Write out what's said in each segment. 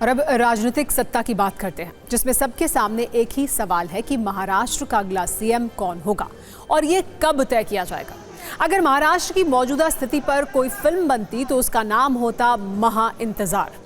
और अब राजनीतिक सत्ता की बात करते हैं, जिसमें सबके सामने एक ही सवाल है कि महाराष्ट्र का अगला सीएम कौन होगा और ये कब तय किया जाएगा। अगर महाराष्ट्र की मौजूदा स्थिति पर कोई फिल्म बनती तो उसका नाम होता महा इंतजार।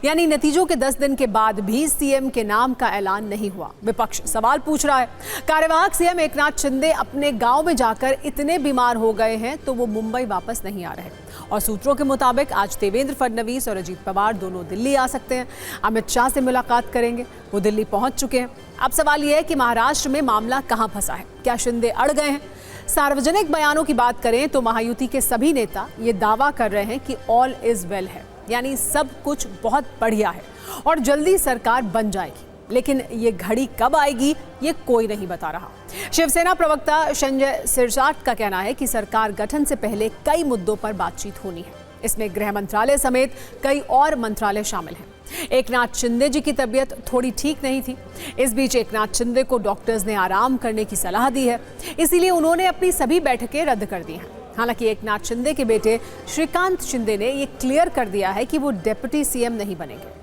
यानी नतीजों के 10 दिन के बाद भी सीएम के नाम का ऐलान नहीं हुआ। विपक्ष सवाल पूछ रहा है, कार्यवाहक सीएम एकनाथ शिंदे अपने गांव में जाकर इतने बीमार हो गए हैं तो वो मुंबई वापस नहीं आ रहे। और सूत्रों के मुताबिक आज देवेंद्र फडणवीस और अजीत पवार दोनों दिल्ली आ सकते हैं, अमित शाह से मुलाकात करेंगे। वो दिल्ली पहुंच चुके हैं। अब सवाल यह है कि महाराष्ट्र में मामला कहां फंसा है, क्या शिंदे अड़ गए हैं? सार्वजनिक बयानों की बात करें तो महायुति के सभी नेता ये दावा कर रहे हैं कि ऑल इज वेल है, यानी सब कुछ बहुत बढ़िया है और जल्दी सरकार बन जाएगी। लेकिन ये घड़ी कब आएगी ये कोई नहीं बता रहा। शिवसेना प्रवक्ता संजय सिरसाट का कहना है कि सरकार गठन से पहले कई मुद्दों पर बातचीत होनी है। इसमें गृह मंत्रालय समेत कई और मंत्रालय शामिल हैं। एकनाथ शिंदे जी की तबीयत थोड़ी ठीक नहीं थी। इस बीच एकनाथ शिंदे को डॉक्टर्स ने आराम करने की सलाह दी है, इसीलिए उन्होंने अपनी सभी बैठकें रद्द कर दी हैं। हालांकि एकनाथ शिंदे के बेटे श्रीकांत शिंदे ने ये क्लियर कर दिया है कि वो डिप्टी सीएम नहीं बनेंगे।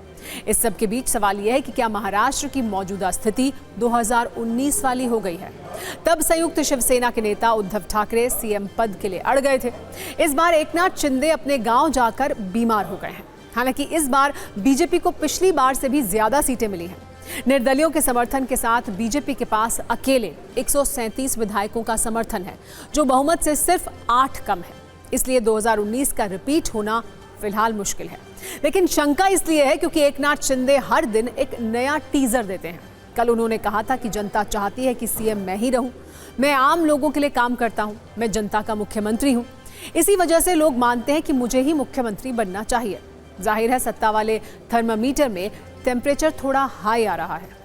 इस सब के बीच सवाल यह है कि क्या महाराष्ट्र की मौजूदा स्थिति 2019 वाली हो गई है? तब संयुक्त शिवसेना के नेता उद्धव ठाकरे सीएम पद के लिए अड़ गए थे। इस बार एकनाथ शिंदे अपने गांव जाकर बीमार हो गए हैं। हालांकि इस बार बीजेपी को पिछली बार से भी ज्यादा सीटें मिली हैं। निर्दलियों के समर्थन के साथ बीजेपी के पास अकेले 137 विधायकों का समर्थन है, जो बहुमत से सिर्फ 8 कम है। इसलिए 2019 का रिपीट होना फिलहाल मुश्किल है। लेकिन शंका इसलिए है क्योंकि एकनाथ शिंदे हर दिन एक नया टीजर देते हैं। कल उन्होंने कहा था कि जनता चाहती है कि सीएम मैं ही रहूं, मैं आम लोगों के लिए काम करता हूं, मैं जनता का मुख्यमंत्री हूं। इसी वजह से लोग मानते हैं कि मुझे ही मुख्यमंत्री बनना चाहिए। जाहिर है सत्ता वाले थर्मामीटर में टेम्परेचर थोड़ा हाई आ रहा है।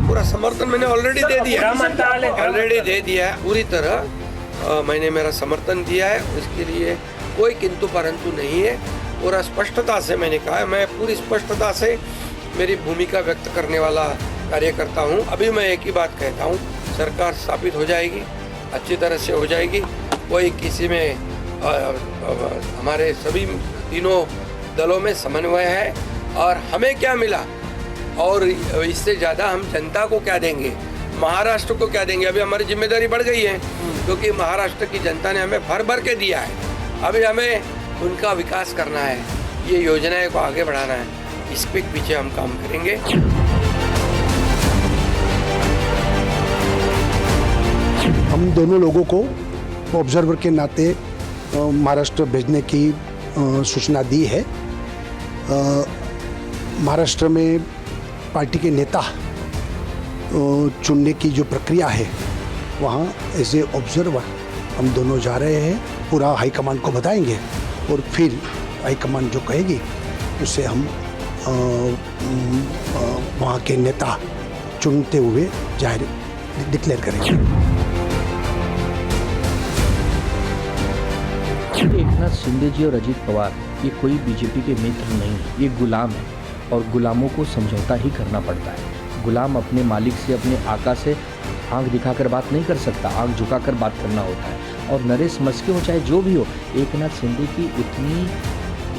पूरा समर्थन मैंने ऑलरेडी दे दिया है पूरी तरह। मैंने मेरा समर्थन दिया है, उसके लिए कोई किंतु परंतु नहीं है। पूरा स्पष्टता से मैंने कहा है, मैं पूरी स्पष्टता से मेरी भूमिका व्यक्त करने वाला कार्यकर्ता हूं। अभी मैं एक ही बात कहता हूं, सरकार स्थापित हो जाएगी, अच्छी तरह से हो जाएगी। कोई किसी में हमारे सभी तीनों दलों में समन्वय है। और हमें क्या मिला और इससे ज़्यादा हम जनता को क्या देंगे, महाराष्ट्र को क्या देंगे? अभी हमारी जिम्मेदारी बढ़ गई है, क्योंकि महाराष्ट्र की जनता ने हमें भर भर के दिया है। अभी हमें उनका विकास करना है, ये योजनाएं को आगे बढ़ाना है। इस पे पीछे हम काम करेंगे। हम दोनों लोगों को ऑब्जर्वर के नाते महाराष्ट्र भेजने की सूचना दी है। महाराष्ट्र में पार्टी के नेता चुनने की जो प्रक्रिया है, वहाँ एज ए ऑब्जर्वर हम दोनों जा रहे हैं। पूरा हाईकमांड को बताएंगे और फिर हाईकमांड जो कहेगी उससे हम वहाँ के नेता चुनते हुए जाहिर डिक्लेयर करेंगे। एकनाथ शिंदे जी और अजीत पवार ये कोई बीजेपी के मित्र नहीं, ये गुलाम है और गुलामों को समझौता ही करना पड़ता है। गुलाम अपने मालिक से, अपने आका से आंख दिखाकर बात नहीं कर सकता, आंख झुकाकर बात करना होता है। और नरेश मस्के हो चाहे जो भी हो, एकनाथ शिंदे की उतनी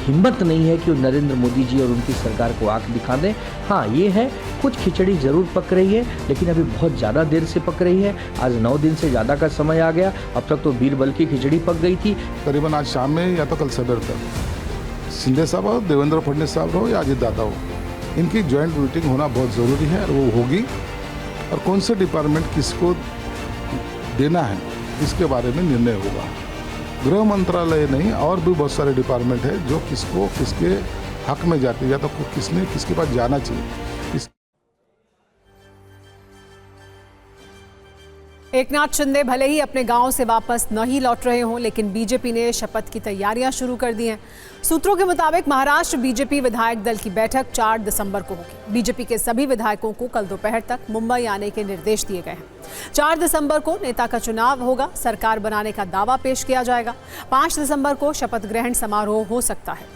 हिम्मत नहीं है कि वो नरेंद्र मोदी जी और उनकी सरकार को आंख दिखा दें। हाँ, ये है कुछ खिचड़ी ज़रूर पक रही है, लेकिन अभी बहुत ज़्यादा देर से पक रही है। आज 9 दिन से ज़्यादा का समय आ गया। अब तक तो बीरबल की खिचड़ी पक गई थी। करीबन आज शाम में या तो कल सवेर तक शिंदे साहब हो, देवेंद्र फडणवीस साहब हो या अजीत दादा हो, इनकी जॉइंट मीटिंग होना बहुत ज़रूरी है और वो होगी। और कौन से डिपार्टमेंट किसको देना है इसके बारे में निर्णय होगा। गृह मंत्रालय नहीं, और भी बहुत सारे डिपार्टमेंट है जो किसको किसके हक में जाते हैं, या तो किसने किसके पास जाना चाहिए। एकनाथ शिंदे भले ही अपने गांव से वापस न ही लौट रहे हों, लेकिन बीजेपी ने शपथ की तैयारियां शुरू कर दी हैं। सूत्रों के मुताबिक महाराष्ट्र बीजेपी विधायक दल की बैठक 4 दिसंबर को होगी। बीजेपी के सभी विधायकों को कल दोपहर तक मुंबई आने के निर्देश दिए गए हैं। 4 दिसंबर को नेता का चुनाव होगा, सरकार बनाने का दावा पेश किया जाएगा। 5 दिसंबर को शपथ ग्रहण समारोह हो सकता है।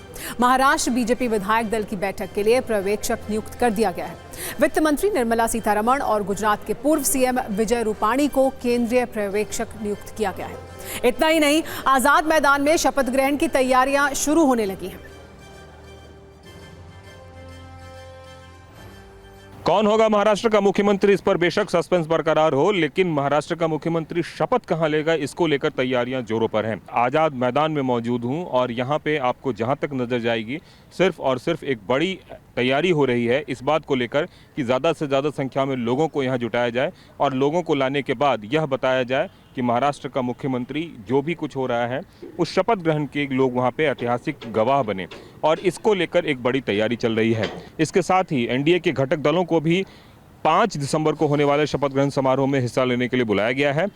महाराष्ट्र बीजेपी विधायक दल की बैठक के लिए पर्यवेक्षक नियुक्त कर दिया गया है। वित्त मंत्री निर्मला सीतारमण और गुजरात के पूर्व सीएम विजय रूपाणी को केंद्रीय पर्यवेक्षक नियुक्त किया गया है। इतना ही नहीं, आजाद मैदान में शपथ ग्रहण की तैयारियां शुरू होने लगी हैं। कौन होगा महाराष्ट्र का मुख्यमंत्री, इस पर बेशक सस्पेंस बरकरार हो, लेकिन महाराष्ट्र का मुख्यमंत्री शपथ कहां लेगा, इसको लेकर तैयारियां जोरों पर हैं। आजाद मैदान में मौजूद हूं और यहां पे आपको जहां तक नजर जाएगी सिर्फ और सिर्फ एक बड़ी तैयारी हो रही है इस बात को लेकर कि ज़्यादा से ज़्यादा संख्या में लोगों को यहाँ जुटाया जाए और लोगों को लाने के बाद यह बताया जाए कि महाराष्ट्र का मुख्यमंत्री जो भी कुछ हो रहा है उस शपथ ग्रहण के लोग वहाँ पे ऐतिहासिक गवाह बने, और इसको लेकर एक बड़ी तैयारी चल रही है। इसके साथ ही एनडीए के घटक दलों को भी 5 दिसंबर को होने वाले शपथ ग्रहण समारोह में हिस्सा लेने के लिए बुलाया गया है